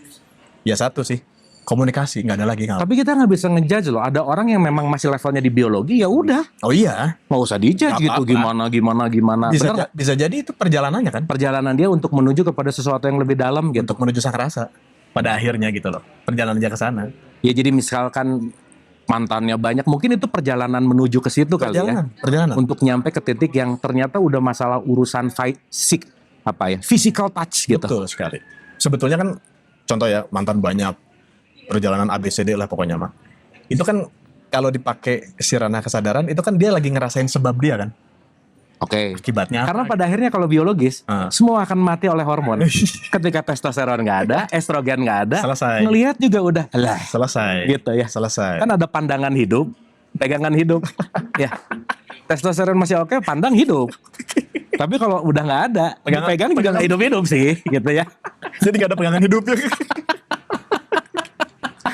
Ya satu sih, komunikasi, nggak ada lagi. Kang. Tapi kita nggak bisa ngejudge loh. Ada orang yang memang masih levelnya di biologi, ya udah, Oh iya, nggak usah dijudge Nggak gitu. apa-apa. Gimana. bisa Bener nggak? bisa jadi itu perjalanannya kan, Perjalanan dia untuk menuju kepada sesuatu yang lebih dalam gitu. untuk menuju sang rasa pada akhirnya gitu loh. Perjalanannya ke sana. Ya jadi misalkan mantannya banyak, mungkin itu perjalanan menuju ke situ kali ya. Perjalanan. Untuk nyampe ke titik yang ternyata udah masalah urusan physical touch gitu. Betul sekali. Sebetulnya kan contoh ya, mantan banyak, perjalanan ABCD lah pokoknya mah. Itu kan kalau dipakai sirana kesadaran itu kan dia lagi ngerasain sebab dia kan. Oke. Akibatnya Karena apa? pada akhirnya kalau biologis, semua akan mati oleh hormon. Ketika testosteron nggak ada, estrogen nggak ada, Selesai. ngelihat juga udah, lah, Selesai. gitu ya. Selesai. Kan ada pandangan hidup, pegangan hidup, ya. Testosteron masih oke, pandang hidup. Tapi kalau udah nggak ada, pegang juga nggak hidup-hidup sih, gitu ya. Jadi gak ada pegangan hidupnya.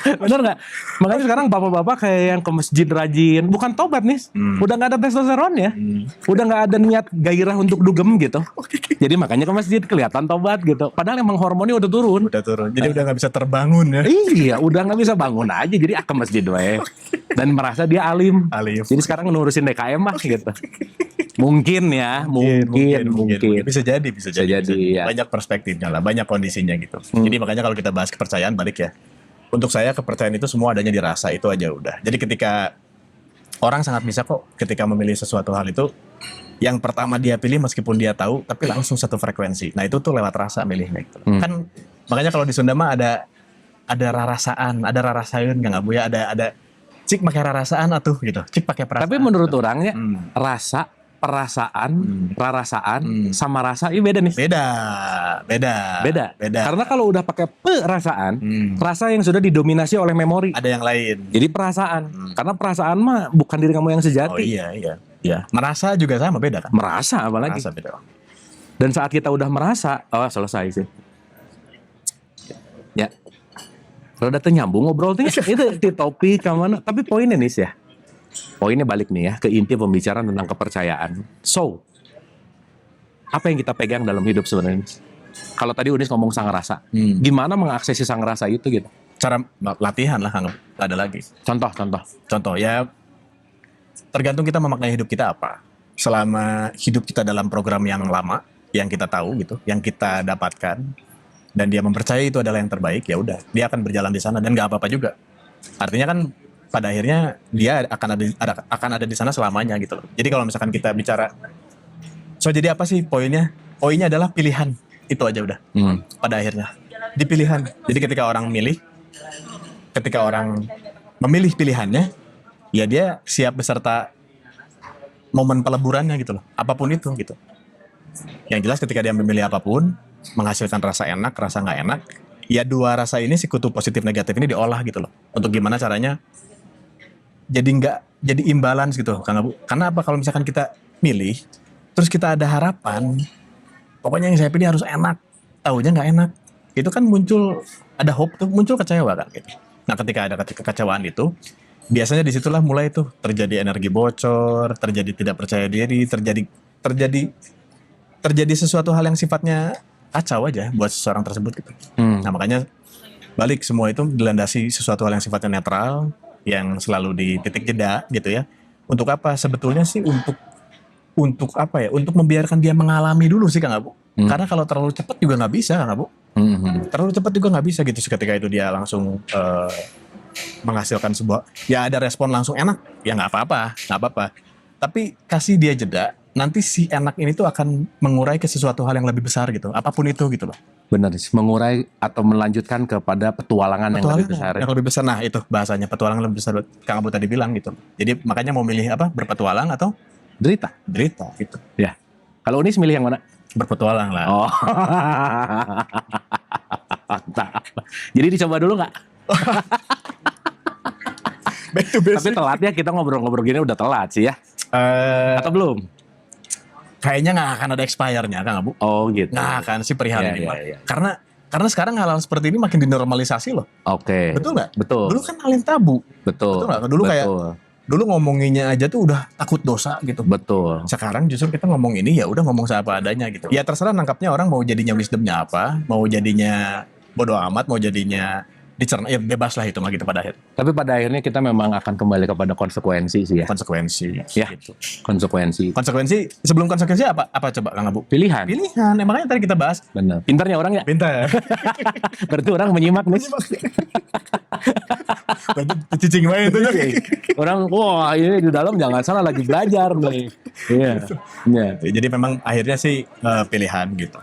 Bener nggak? Makanya sekarang bapak-bapak kayak yang ke masjid rajin, bukan tobat nih, udah nggak ada testosteronnya, udah nggak ada niat gairah untuk dugem gitu. Jadi makanya ke masjid kelihatan tobat gitu. Padahal emang hormonnya udah turun. Udah turun. Jadi udah gak bisa terbangun ya. Iya, udah nggak bisa bangun aja, jadi ke masjid we. Dan merasa dia alim. Alif. Jadi sekarang ngurusin DKM mah gitu. Mungkin ya, mungkin. Bisa jadi. Iya. Banyak perspektifnya lah, banyak kondisinya gitu. Jadi makanya kalau kita bahas kepercayaan balik ya. Untuk saya kepercayaan itu semua adanya di rasa, itu aja udah. Jadi ketika orang sangat bisa kok ketika memilih sesuatu hal itu, yang pertama dia pilih meskipun dia tahu tapi langsung satu frekuensi. Nah, itu tuh lewat rasa milihnya gitu. Kan makanya kalau di Sunda mah ada rarasaan, ada rarasaeun nggak Bu ya, ada cik pakai rarasaan atuh gitu. Cik pakai perasaan. Tapi menurut gitu. orangnya, rasa, perasaan, rarasaan, sama rasa ini beda nih. Beda. Karena kalau udah pakai perasaan, rasa yang sudah didominasi oleh memori. Ada yang lain. Jadi perasaan. Karena perasaan mah bukan diri kamu yang Oh sejati. iya. Merasa juga sama, beda kan? Merasa apalagi. Merasa beda. Dan saat kita udah merasa, oh selesai sih. Ya. Rada teu nyambung ngobrol tuh. Itu di topik ke mana. Tapi poinnya nih ya. Poinnya balik nih ya ke inti pembicaraan tentang kepercayaan. So, apa yang kita pegang dalam hidup sebenarnya? Kalau tadi Unis ngomong sang rasa, gimana mengaksesi sang rasa itu gitu? Cara latihan lah, Kang. Gak ada lagi. Contoh ya, tergantung kita memaknai hidup kita apa. Selama hidup kita dalam program yang lama, yang kita tahu gitu, yang kita dapatkan, dan dia mempercayai itu adalah yang terbaik, ya udah, dia akan berjalan di sana dan nggak apa-apa juga. Artinya kan pada akhirnya dia akan ada di sana selamanya gitu loh. Jadi kalau misalkan kita bicara, so jadi apa sih poinnya? Poinnya adalah pilihan, itu aja udah. Pada akhirnya di pilihan. Jadi ketika orang memilih pilihannya, ya dia siap beserta momen peleburannya gitu loh. Apapun itu gitu. Yang jelas ketika dia memilih apapun, menghasilkan rasa enak, rasa nggak enak, ya dua rasa ini, sekutu positif negatif ini diolah gitu loh. Untuk gimana caranya jadi imbalance gitu, karena apa, kalau misalkan kita milih terus kita ada harapan pokoknya yang saya pilih harus enak, taunya nggak enak, itu kan ada hope tuh, muncul kecewa kan gitu. Nah ketika ada kekecewaan itu, biasanya disitulah mulai tuh terjadi energi bocor, terjadi tidak percaya diri, terjadi sesuatu hal yang sifatnya kacau aja buat seseorang tersebut gitu. Nah makanya balik, semua itu dilandasi sesuatu hal yang sifatnya netral, yang selalu di titik jeda gitu ya. Untuk apa? Sebetulnya sih untuk apa ya? Untuk membiarkan dia mengalami dulu sih Kang Abu. Karena kalau terlalu cepat juga nggak bisa Kang Abu. Terlalu cepat juga nggak bisa gitu. Ketika itu dia langsung menghasilkan sebuah, ya ada respon langsung enak, ya nggak apa-apa. Tapi kasih dia jeda. Nanti si enak ini tuh akan mengurai ke sesuatu hal yang lebih besar gitu. Apapun itu gitu loh. Benar sih, mengurai atau melanjutkan kepada petualangan yang lebih besar. Yang lebih besar, nah itu bahasanya, petualangan lebih besar. Kang Abu tadi bilang gitu. Jadi makanya mau milih apa? Berpetualang atau Derita gitu. Ya. Kalau Unis milih yang mana? Berpetualang lah. Oh. Jadi dicoba dulu nggak? Back to Tapi basic. telat ya, kita ngobrol-ngobrol gini udah telat sih ya. Atau belum? Kayaknya nggak akan ada expire-nya Kang Abu. Oh gitu. Nggak akan sih perihal ini. Iya. Karena sekarang hal-hal seperti ini makin dinormalisasi loh. Oke. Betul nggak? Betul. Dulu kan hal yang tabu. Betul. Betul nggak? Dulu kayak Dulu ngomonginnya aja tuh udah takut dosa gitu. Betul. Sekarang justru kita ngomong ini ya udah ngomong seapa adanya gitu. Ya terserah nangkapnya orang mau jadinya wisdomnya apa, mau jadinya bodoh amat, mau jadinya dicerna, ya bebas lah itu mah gitu pada akhir. Tapi pada akhirnya kita memang akan kembali kepada konsekuensi sih ya. Konsekuensi. Ya. Gitu. Konsekuensi. Konsekuensi, sebelum konsekuensi apa coba Kang Abu? Pilihan. Pilihan, emangnya tadi kita bahas. Benar. Pintarnya orang ya. Pintar. Berarti orang menyimak nih. Berarti cicing main itu. Orang, wah ini di dalam jangan salah lagi belajar nih. Iya. Iya. Jadi memang akhirnya sih pilihan gitu.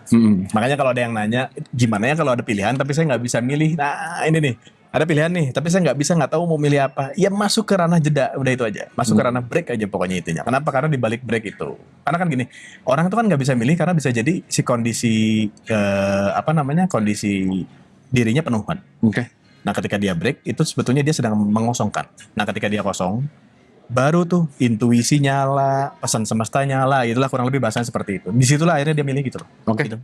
Makanya kalau ada yang nanya, gimana ya kalau ada pilihan tapi saya nggak bisa milih. Nah ini nih, ada pilihan nih, tapi saya nggak tahu mau milih apa. Ya masuk ke ranah jeda, udah itu aja. Masuk ke ranah break aja pokoknya intinya. Kenapa? Karena di balik break itu, karena kan gini, orang itu kan nggak bisa milih karena bisa jadi si kondisi kondisi dirinya penuh kan. Oke. Nah ketika dia break itu sebetulnya dia sedang mengosongkan. Nah ketika dia kosong, baru tuh intuisi nyala, pesan semesta nyala, itulah kurang lebih bahasanya seperti itu. Disitulah akhirnya dia milih gitu loh. Oke. Gitu.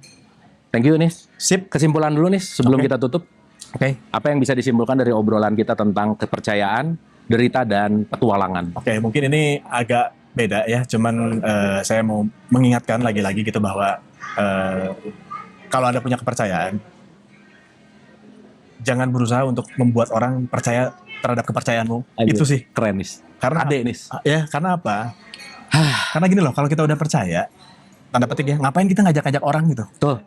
Thank you Nis. Sip. Kesimpulan dulu nih sebelum Oke. kita tutup. Oke. Apa yang bisa disimpulkan dari obrolan kita tentang kepercayaan, derita dan petualangan? Oke, mungkin ini agak beda ya. Cuman saya mau mengingatkan lagi-lagi gitu bahwa kalau Anda punya kepercayaan, jangan berusaha untuk membuat orang percaya terhadap kepercayaanmu. Aduh, Itu sih. Keren Nis. Karena Ade Nis. Ya, karena apa? Karena gini loh, kalau kita udah percaya, tanda petik ya, ngapain kita ngajak-ngajak orang gitu? Tuh.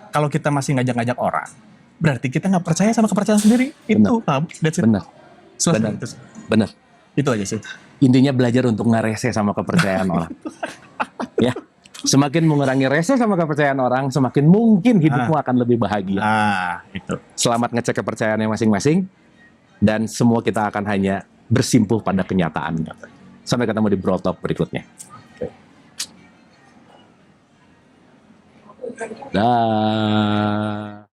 Kalau kita masih ngajak-ngajak orang, berarti kita nggak percaya sama kepercayaan sendiri. Itu, that's it. Benar. Selesai. Benar. Itu. Benar. Itu aja sih. Intinya belajar untuk nggak rese sama kepercayaan orang. Ya. Semakin mengurangi rese sama kepercayaan orang, semakin mungkin hidupmu akan lebih bahagia. Itu. Selamat ngecek kepercayaannya masing-masing. Dan semua kita akan hanya bersimpuh pada kenyataan. Sampai ketemu di Bro Talk berikutnya. Dah.